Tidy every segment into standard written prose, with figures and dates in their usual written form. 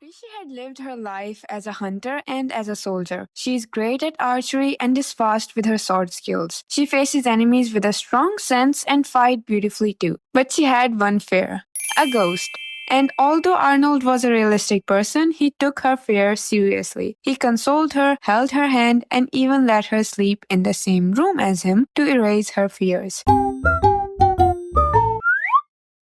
Rishi had lived her life as a hunter and as a soldier. She is great at archery and is fast with her sword skills. She faces enemies with a strong sense and fight beautifully too. But she had one fear, a ghost. And although Arnold was a realistic person, he took her fear seriously. He consoled her, held her hand, and even let her sleep in the same room as him to erase her fears.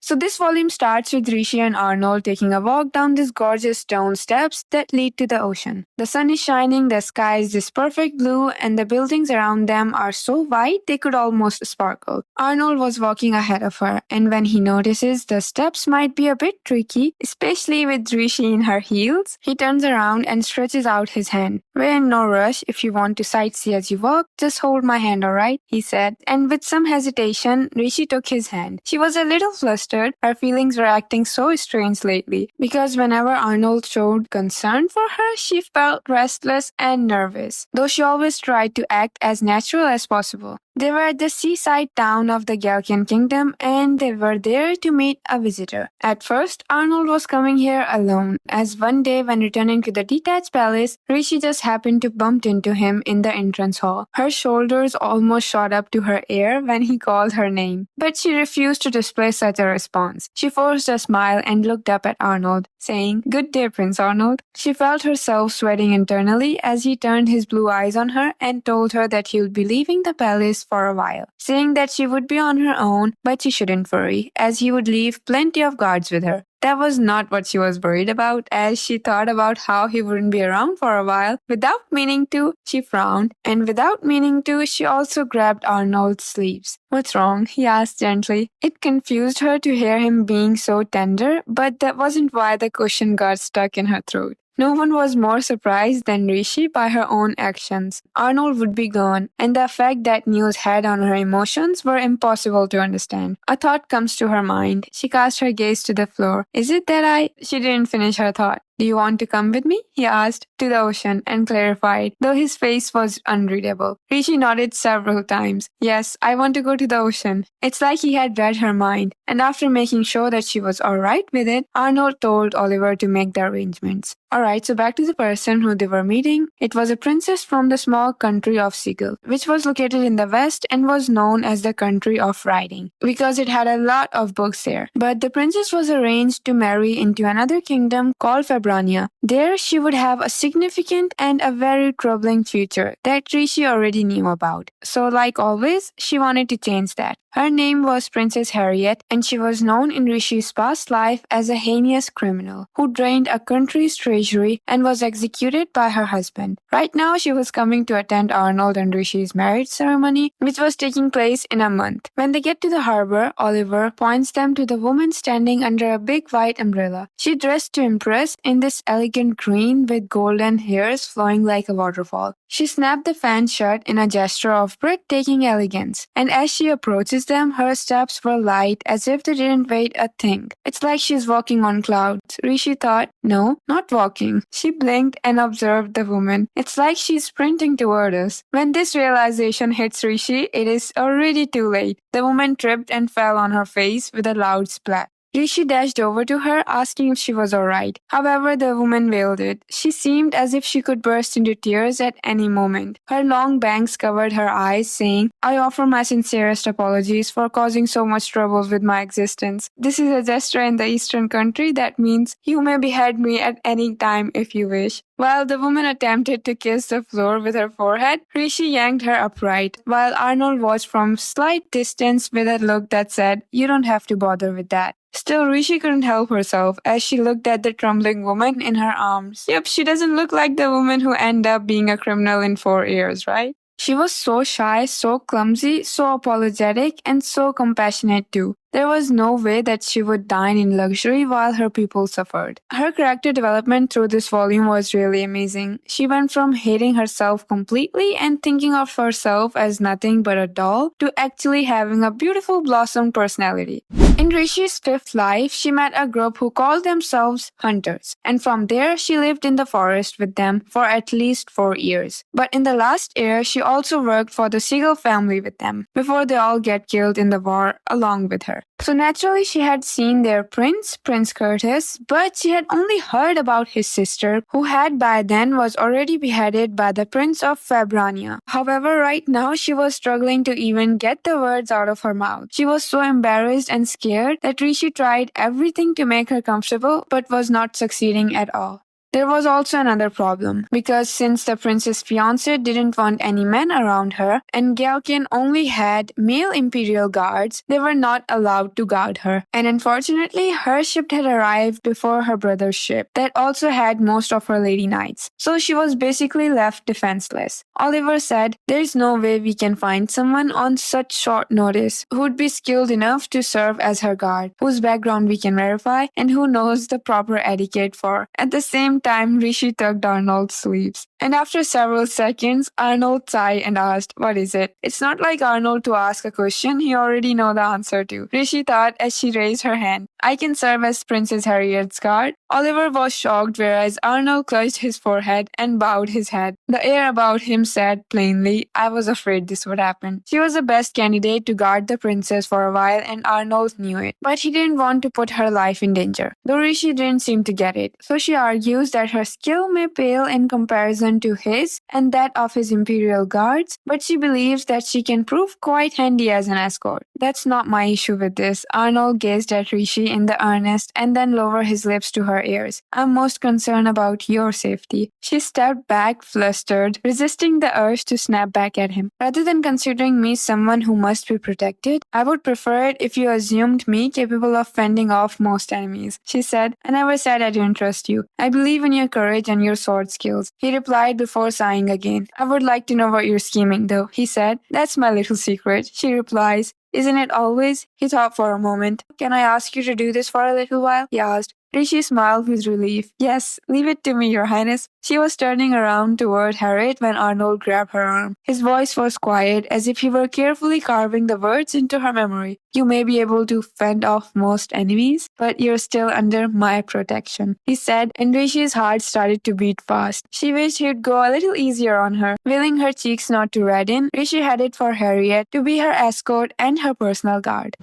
So this volume starts with Rishi and Arnold taking a walk down these gorgeous stone steps that lead to the ocean. The sun is shining, the sky is this perfect blue, and the buildings around them are so white they could almost sparkle. Arnold was walking ahead of her, and when he notices the steps might be a bit tricky, especially with Rishi in her heels, he turns around and stretches out his hand. "We're in no rush. If you want to sightsee as you walk, just hold my hand, alright?" he said. And with some hesitation, Rishi took his hand. She was a little flustered. Her feelings were acting so strange lately, because whenever Arnold showed concern for her, she felt restless and nervous, though she always tried to act as natural as possible. They were at the seaside town of the Galcian kingdom, and they were there to meet a visitor. At first, Arnold was coming here alone, as one day when returning to the detached palace, Rishi just happened to bump into him in the entrance hall. Her shoulders almost shot up to her ear when he called her name, but she refused to display such a response. She forced a smile and looked up at Arnold, saying, "Good day, Prince Arnold." She felt herself sweating internally as he turned his blue eyes on her and told her that he would be leaving the palace for a while, saying that she would be on her own, but she shouldn't worry, as he would leave plenty of guards with her. That was not what she was worried about, as she thought about how he wouldn't be around for a while. Without meaning to, she frowned, and without meaning to, she also grabbed Arnold's sleeves. "What's wrong?" he asked gently. It confused her to hear him being so tender, but that wasn't why the question got stuck in her throat. No one was more surprised than Rishi by her own actions. Arnold would be gone, and the effect that news had on her emotions were impossible to understand. A thought comes to her mind. She cast her gaze to the floor. "Is it that She didn't finish her thought. "Do you want to come with me?" he asked, to the ocean, and clarified, though his face was unreadable. Rishi nodded several times. "Yes, I want to go to the ocean." It's like he had read her mind, and after making sure that she was alright with it, Arnold told Oliver to make the arrangements. Alright, so back to the person who they were meeting. It was a princess from the small country of Sigil, which was located in the west and was known as the country of riding, because it had a lot of books there. But the princess was arranged to marry into another kingdom called Fabrania. There she would have a significant and a very troubling future that Rishi already knew about. So like always, she wanted to change that. Her name was Princess Harriet, and she was known in Rishi's past life as a heinous criminal who drained a country's treasury and was executed by her husband. Right now, she was coming to attend Arnold and Rishi's marriage ceremony, which was taking place in a month. When they get to the harbor, Oliver points them to the woman standing under a big white umbrella. She dressed to impress in this elegant green with golden hairs flowing like a waterfall. She snapped the fan shut in a gesture of breathtaking elegance, and as she approaches them, her steps were light as if they didn't weigh a thing. It's like she's walking on clouds. Rishi thought, no, not walking. She blinked and observed the woman. It's like she's sprinting toward us. When this realization hits Rishi, it is already too late. The woman tripped and fell on her face with a loud splash. Rishi dashed over to her, asking if she was alright. However, the woman veiled it. She seemed as if she could burst into tears at any moment. Her long bangs covered her eyes, saying, "I offer my sincerest apologies for causing so much trouble with my existence. This is a gesture in the eastern country that means you may behead me at any time if you wish." While the woman attempted to kiss the floor with her forehead, Rishi yanked her upright, while Arnold watched from slight distance with a look that said, "You don't have to bother with that." Still, Rishi couldn't help herself as she looked at the trembling woman in her arms. Yep, she doesn't look like the woman who ended up being a criminal in 4 years, right? She was so shy, so clumsy, so apologetic, and so compassionate too. There was no way that she would dine in luxury while her people suffered. Her character development through this volume was really amazing. She went from hating herself completely and thinking of herself as nothing but a doll to actually having a beautiful blossomed personality. In Rishi's 5th life, she met a group who called themselves Hunters, and from there she lived in the forest with them for at least 4 years. But in the last year, she also worked for the Sigil family with them, before they all get killed in the war along with her. So naturally, she had seen their prince, Prince Curtis, but she had only heard about his sister, who had by then was already beheaded by the Prince of Fabrania. However, right now she was struggling to even get the words out of her mouth. She was so embarrassed and scared that Rishi tried everything to make her comfortable, but was not succeeding at all. There was also another problem, because since the prince's fiancé didn't want any men around her, and Galkin only had male imperial guards, they were not allowed to guard her. And unfortunately, her ship had arrived before her brother's ship, that also had most of her lady knights. So she was basically left defenseless. Oliver said, "There's no way we can find someone on such short notice who would be skilled enough to serve as her guard, whose background we can verify, and who knows the proper etiquette for." At the same time, Rishi tugged Arnold's sleeves. And after several seconds, Arnold sighed and asked, "What is it?" It's not like Arnold to ask a question he already know the answer to, Rishi thought as she raised her hand. "I can serve as Princess Harriet's guard." Oliver was shocked, whereas Arnold clutched his forehead and bowed his head. The air about him said plainly, "I was afraid this would happen." She was the best candidate to guard the princess for a while, and Arnold knew it. But he didn't want to put her life in danger, though Rishi didn't seem to get it. So she argues that her skill may pale in comparison to his and that of his imperial guards, but she believes that she can prove quite handy as an escort. "That's not my issue with this." Arnold gazed at Rishi in the earnest and then lowered his lips to her ears. "I'm most concerned about your safety." She stepped back, flustered, resisting the urge to snap back at him. "Rather than considering me someone who must be protected, I would prefer it if you assumed me capable of fending off most enemies," she said. "I never said I didn't trust you. I believe in your courage and your sword skills," he replied before sighing again. "I would like to know what you're scheming, though," he said. "That's my little secret," she replies. "Isn't it always?" He thought for a moment. "Can I ask you to do this for a little while?" he asked. Rishi smiled with relief. "Yes, leave it to me, Your Highness." She was turning around toward Harriet when Arnold grabbed her arm. His voice was quiet, as if he were carefully carving the words into her memory. "You may be able to fend off most enemies, but you're still under my protection," he said, and Rishi's heart started to beat fast. She wished he'd go a little easier on her. Willing her cheeks not to redden, Rishi headed for Harriet to be her escort and her personal guard.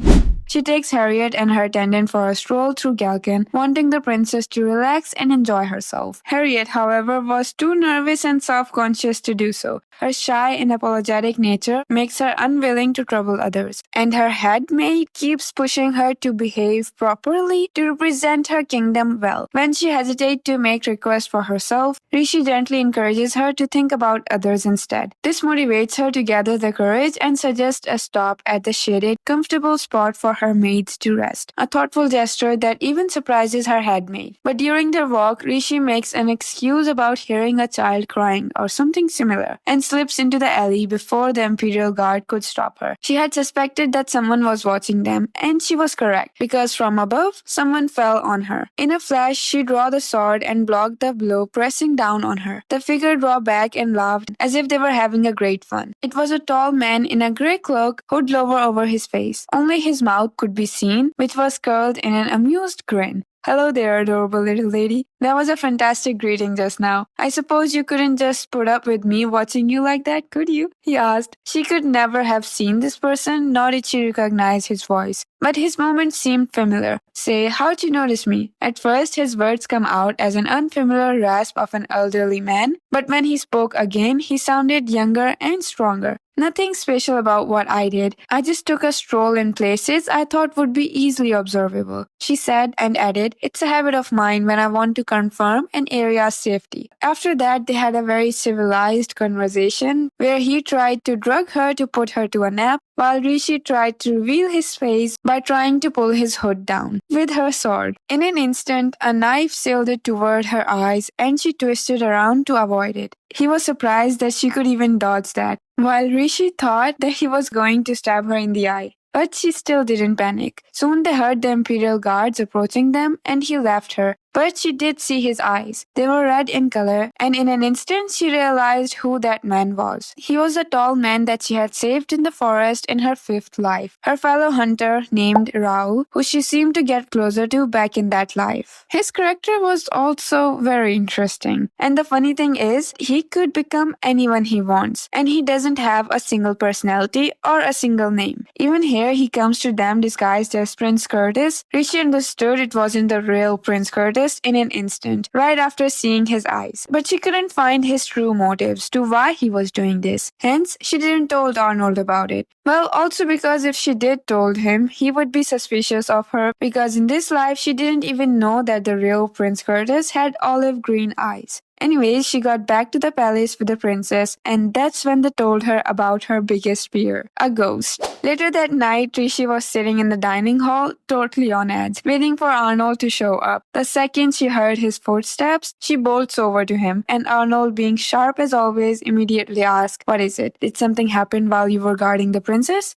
She takes Harriet and her attendant for a stroll through Galkin, wanting the princess to relax and enjoy herself. Harriet, however, was too nervous and self-conscious to do so. Her shy and apologetic nature makes her unwilling to trouble others, and her head maid keeps pushing her to behave properly to represent her kingdom well. When she hesitates to make requests for herself, Rishi gently encourages her to think about others instead. This motivates her to gather the courage and suggests a stop at the shaded, comfortable spot for her maids to rest, a thoughtful gesture that even surprises her headmaid. But during their walk, Rishi makes an excuse about hearing a child crying or something similar, and slips into the alley before the Imperial Guard could stop her. She had suspected that someone was watching them, and she was correct, because from above, someone fell on her. In a flash, she drew the sword and blocked the blow pressing down on her. The figure drew back and laughed as if they were having a great fun. It was a tall man in a grey cloak, hood lower over his face. Only his mouth could be seen, which was curled in an amused grin. "Hello there, adorable little lady. That was a fantastic greeting just now. I suppose you couldn't just put up with me watching you like that, could you?" he asked. She could never have seen this person, nor did she recognize his voice. But his movements seemed familiar. "Say, how'd you notice me?" At first, his words come out as an unfamiliar rasp of an elderly man, but when he spoke again, he sounded younger and stronger. "Nothing special about what I did. I just took a stroll in places I thought would be easily observable," she said, and added, "It's a habit of mine when I want to confirm an area's safety." After that, they had a very civilized conversation where he tried to drug her to put her to a nap, while Rishi tried to reveal his face by trying to pull his hood down with her sword. In an instant, a knife sailed it toward her eyes, and she twisted around to avoid it. He was surprised that she could even dodge that, while Rishi thought that he was going to stab her in the eye. But she still didn't panic. Soon they heard the Imperial Guards approaching them, and he left her, But she did see his eyes. They were red in color, and in an instant she realized who that man was. He was the tall man that she had saved in the forest in her fifth life, her fellow hunter named Raul, who she seemed to get closer to back in that life. His character was also very interesting, and the funny thing is, he could become anyone he wants, and he doesn't have a single personality or a single name. Even here, he comes to them disguised as Prince Curtis. Rishi understood it wasn't the real Prince Curtis in an instant, right after seeing his eyes. But she couldn't find his true motives to why he was doing this. Hence, she didn't told Arnold about it. Well, also because if she did told him, he would be suspicious of her because in this life she didn't even know that the real Prince Curtis had olive green eyes. Anyways, she got back to the palace with the princess, and that's when they told her about her biggest fear, a ghost. Later that night, Rishi was sitting in the dining hall, totally on edge, waiting for Arnold to show up. The second she heard his footsteps, she bolts over to him, and Arnold, being sharp as always, immediately asked, "What is it? Did something happen while you were guarding the princess?"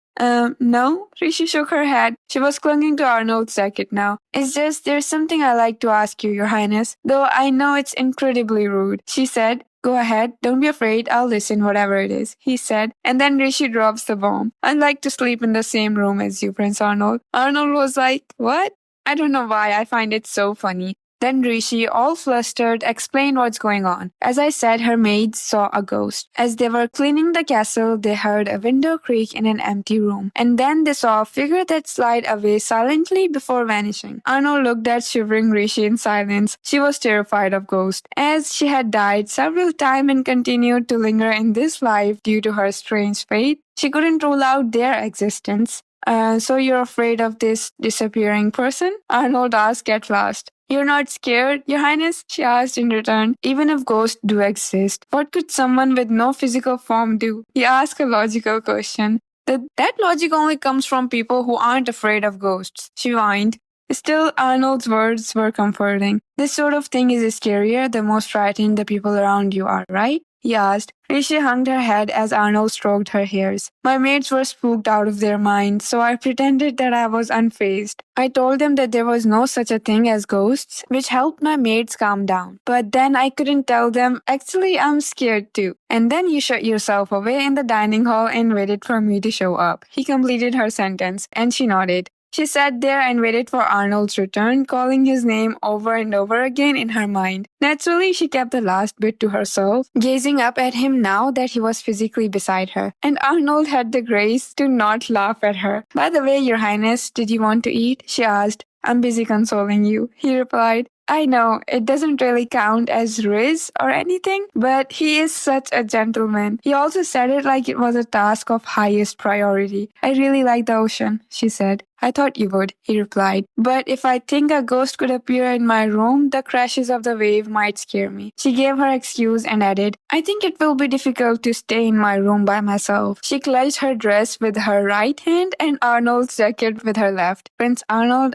No, Rishi shook her head. She was clinging to Arnold's jacket now. "It's just there's something I like to ask you, Your Highness, though I know it's incredibly rude," she said. "Go ahead, don't be afraid, I'll listen whatever it is," he said, and then Rishi drops the bomb. "I'd like to sleep in the same room as you, Prince Arnold." Arnold was like, "What?" I don't know why I find it so funny. Then Rishi, all flustered, explained what's going on. As I said, her maids saw a ghost. As they were cleaning the castle, they heard a window creak in an empty room. And then they saw a figure that slid away silently before vanishing. Arnold looked at shivering Rishi in silence. She was terrified of ghosts, as she had died several times and continued to linger in this life due to her strange fate. She couldn't rule out their existence. So you're afraid of this disappearing person?" Arnold asked at last. "You're not scared, Your Highness?" she asked in return. "Even if ghosts do exist, what could someone with no physical form do?" He asked a logical question. That logic only comes from people who aren't afraid of ghosts, she whined. Still, Arnold's words were comforting. "This sort of thing is scarier the more frightened the people around you are, right?" he asked. Rishi hung her head as Arnold stroked her hairs. "My mates were spooked out of their minds, so I pretended that I was unfazed. I told them that there was no such a thing as ghosts, which helped my mates calm down. But then I couldn't tell them, actually, I'm scared too. And then you shut yourself away in the dining hall and waited for me to show up." He completed her sentence, and she nodded. She sat there and waited for Arnold's return, calling his name over and over again in her mind. Naturally, she kept the last bit to herself, gazing up at him now that he was physically beside her. And Arnold had the grace to not laugh at her. "By the way, Your Highness, did you want to eat?" she asked. "I'm busy consoling you," he replied. "I know, it doesn't really count as riz or anything, but he is such a gentleman." He also said it like it was a task of highest priority. "I really like the ocean," she said. "I thought you would," he replied. "But if I think a ghost could appear in my room, the crashes of the wave might scare me." She gave her excuse and added, "I think it will be difficult to stay in my room by myself." She clutched her dress with her right hand and Arnold's jacket with her left. "Prince Arnold,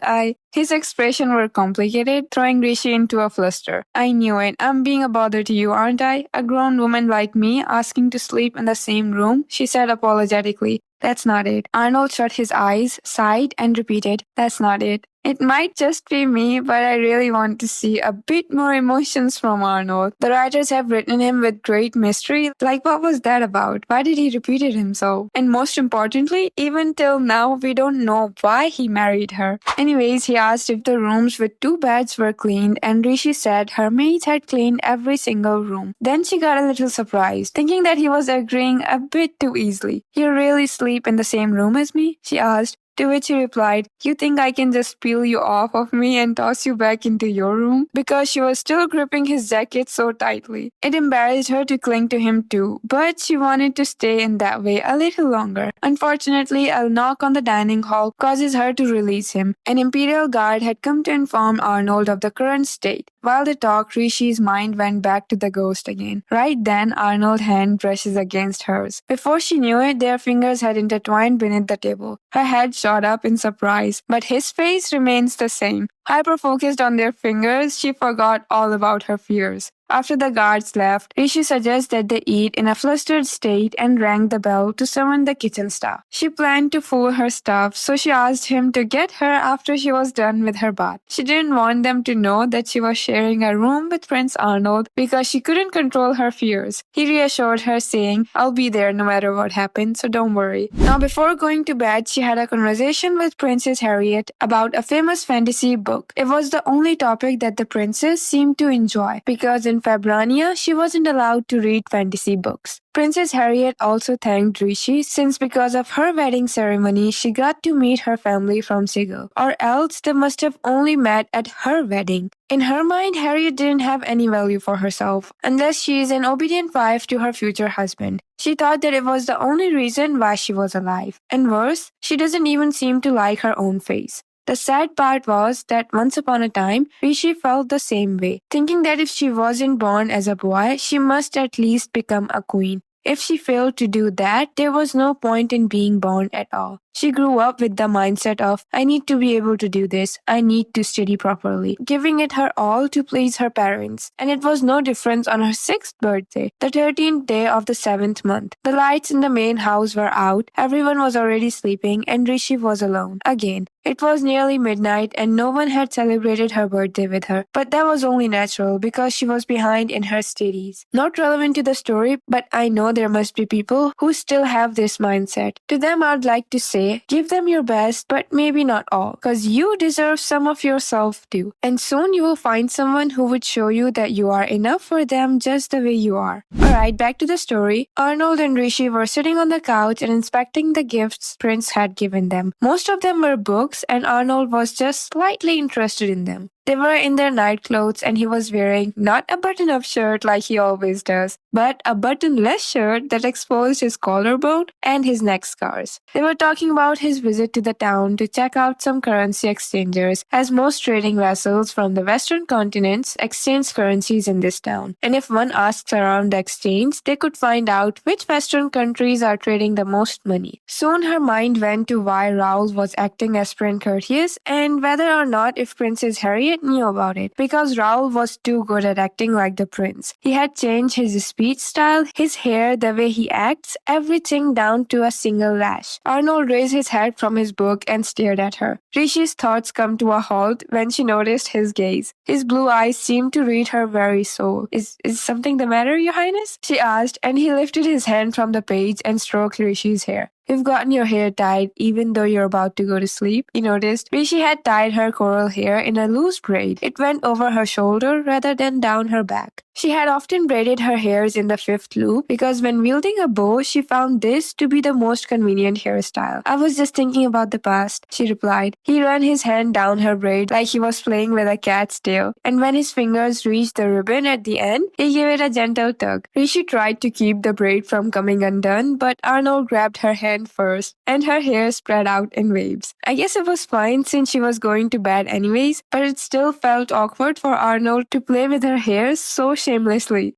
His expression were complicated, throwing Rishi into a fluster. "I knew it. I'm being a bother to you, aren't I? A grown woman like me asking to sleep in the same room," she said apologetically. "That's not it." Arnold shut his eyes, sighed, and repeated, "That's not it." It might just be me, but I really want to see a bit more emotions from Arnold. The writers have written him with great mystery. Like, what was that about? Why did he repeat it himself? And most importantly, even till now, we don't know why he married her. Anyways, he asked if the rooms with 2 beds were cleaned, and Rishi said her maids had cleaned every single room. Then she got a little surprised, thinking that he was agreeing a bit too easily. "You really sleep in the same room as me?" she asked. To which he replied, "You think I can just peel you off of me and toss you back into your room?" Because she was still gripping his jacket so tightly. It embarrassed her to cling to him too, but she wanted to stay in that way a little longer. Unfortunately, a knock on the dining hall causes her to release him. An imperial guard had come to inform Arnold of the current state. While they talked, Rishi's mind went back to the ghost again. Right then, Arnold's hand brushes against hers. Before she knew it, their fingers had intertwined beneath the table. Her head shot up in surprise, but his face remains the same. Hyper-focused on their fingers, she forgot all about her fears. After the guards left, Rishi suggests that they eat in a flustered state and rang the bell to summon the kitchen staff. She planned to fool her staff, so she asked him to get her after she was done with her bath. She didn't want them to know that she was sharing a room with Prince Arnold because she couldn't control her fears. He reassured her, saying, "I'll be there no matter what happens, so don't worry." Now, before going to bed, she had a conversation with Princess Harriet about a famous fantasy book. It was the only topic that the princess seemed to enjoy because in Fabrania, she wasn't allowed to read fantasy books. Princess Harriet also thanked Rishi since because of her wedding ceremony, she got to meet her family from Sigil, or else they must have only met at her wedding. In her mind, Harriet didn't have any value for herself, unless she is an obedient wife to her future husband. She thought that it was the only reason why she was alive. And worse, she doesn't even seem to like her own face. The sad part was that once upon a time, Rishi felt the same way, thinking that if she wasn't born as a boy, she must at least become a queen. If she failed to do that, there was no point in being born at all. She grew up with the mindset of, I need to be able to do this, I need to study properly, giving it her all to please her parents. And it was no difference on her 6th birthday, the 13th day of the 7th month. The lights in the main house were out, everyone was already sleeping, and Rishi was alone. Again, it was nearly midnight and no one had celebrated her birthday with her, but that was only natural because she was behind in her studies. Not relevant to the story, but I know there must be people who still have this mindset. To them, I'd like to say, give them your best, but maybe not all, because you deserve some of yourself too. And soon you will find someone who would show you that you are enough for them just the way you are. Alright, back to the story. Arnold and Rishi were sitting on the couch and inspecting the gifts Prince had given them. Most of them were books, and Arnold was just slightly interested in them. They were in their night clothes and he was wearing not a button-up shirt like he always does, but a buttonless shirt that exposed his collarbone and his neck scars. They were talking about his visit to the town to check out some currency exchangers, as most trading vessels from the western continents exchange currencies in this town. And if one asks around the exchange, they could find out which western countries are trading the most money. Soon her mind went to why Raul was acting as Prince Courteous and whether or not if Princess Harriet knew about it, because Raul was too good at acting like the prince. He had changed his speech style, his hair, the way he acts, everything down to a single lash. Arnold raised his head from his book and stared at her. Rishi's thoughts come to a halt when she noticed his gaze. His blue eyes seemed to read her very soul. Is something the matter, Your Highness? She asked, and he lifted his hand from the page and stroked Rishi's hair. You've gotten your hair tied even though you're about to go to sleep. He noticed Rishi had tied her coral hair in a loose braid. It went over her shoulder rather than down her back. She had often braided her hairs in the 5th loop because when wielding a bow, she found this to be the most convenient hairstyle. I was just thinking about the past, she replied. He ran his hand down her braid like he was playing with a cat's tail, and when his fingers reached the ribbon at the end, he gave it a gentle tug. Rishi tried to keep the braid from coming undone, but Arnold grabbed her hand first, and her hair spread out in waves. I guess it was fine since she was going to bed anyways, but it still felt awkward for Arnold to play with her hair so shamelessly.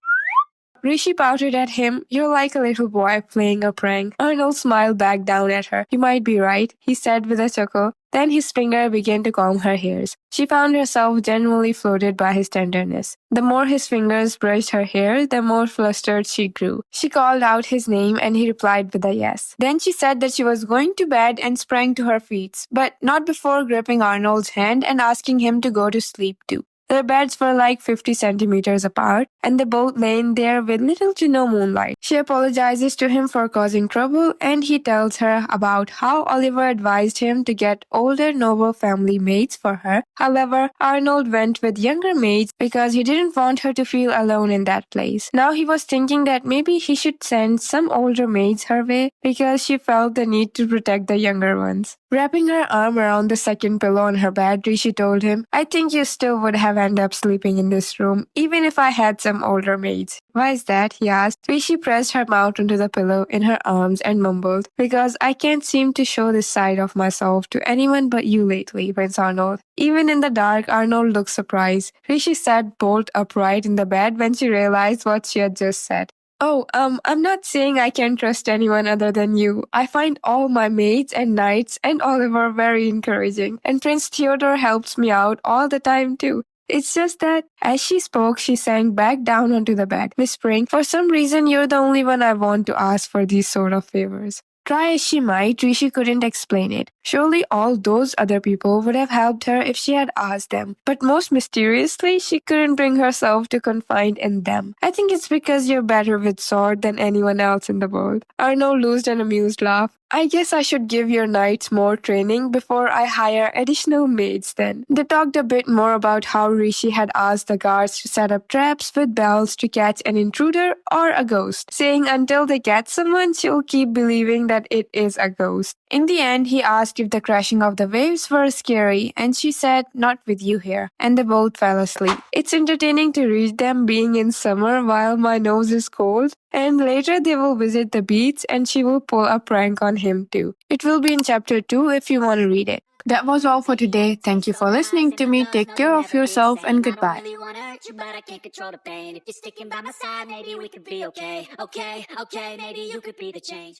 Rishi pouted at him. You're like a little boy playing a prank. Arnold smiled back down at her. You might be right, he said with a chuckle. Then his finger began to comb her hairs. She found herself genuinely floated by his tenderness. The more his fingers brushed her hair, the more flustered she grew. She called out his name and he replied with a yes. Then she said that she was going to bed and sprang to her feet, but not before gripping Arnold's hand and asking him to go to sleep too. Their beds were like 50 centimeters apart, and they both lay in there with little to no moonlight. She apologizes to him for causing trouble, and he tells her about how Oliver advised him to get older noble family maids for her. However, Arnold went with younger maids because he didn't want her to feel alone in that place. Now he was thinking that maybe he should send some older maids her way because she felt the need to protect the younger ones. Wrapping her arm around the second pillow on her bed, Rishi told him, I think you still would have ended up sleeping in this room, even if I had some older maids. Why is that? He asked. Rishi pressed her mouth onto the pillow in her arms and mumbled, because I can't seem to show this side of myself to anyone but you lately, Prince Arnold. Even in the dark, Arnold looked surprised. Rishi sat bolt upright in the bed when she realized what she had just said. Oh, I'm not saying I can trust anyone other than you. I find all my mates and knights and Oliver very encouraging, and Prince Theodore helps me out all the time too. It's just that as she spoke, she sank back down onto the bed, whispering, "For some reason, you're the only one I want to ask for these sort of favors." Try as she might, Rishi couldn't explain it. Surely all those other people would have helped her if she had asked them. But most mysteriously, she couldn't bring herself to confide in them. I think it's because you're better with sword than anyone else in the world. Arno loosed an amused laugh. I guess I should give your knights more training before I hire additional maids then. They talked a bit more about how Rishi had asked the guards to set up traps with bells to catch an intruder or a ghost, saying until they catch someone, she'll keep believing that it is a ghost. In the end, he asked if the crashing of the waves were scary, and she said, "Not with you here," and they both fell asleep. It's entertaining to read them being in summer while my nose is cold, and later they will visit the beach and she will pull a prank on him too. It will be in chapter 2 if you want to read it. That was all for today. Thank you for listening to me. Take care of yourself and goodbye. Really wanna hurt you, but I can't control the pain. If you're sticking by my side, maybe we could be okay. Okay, maybe you could be the change.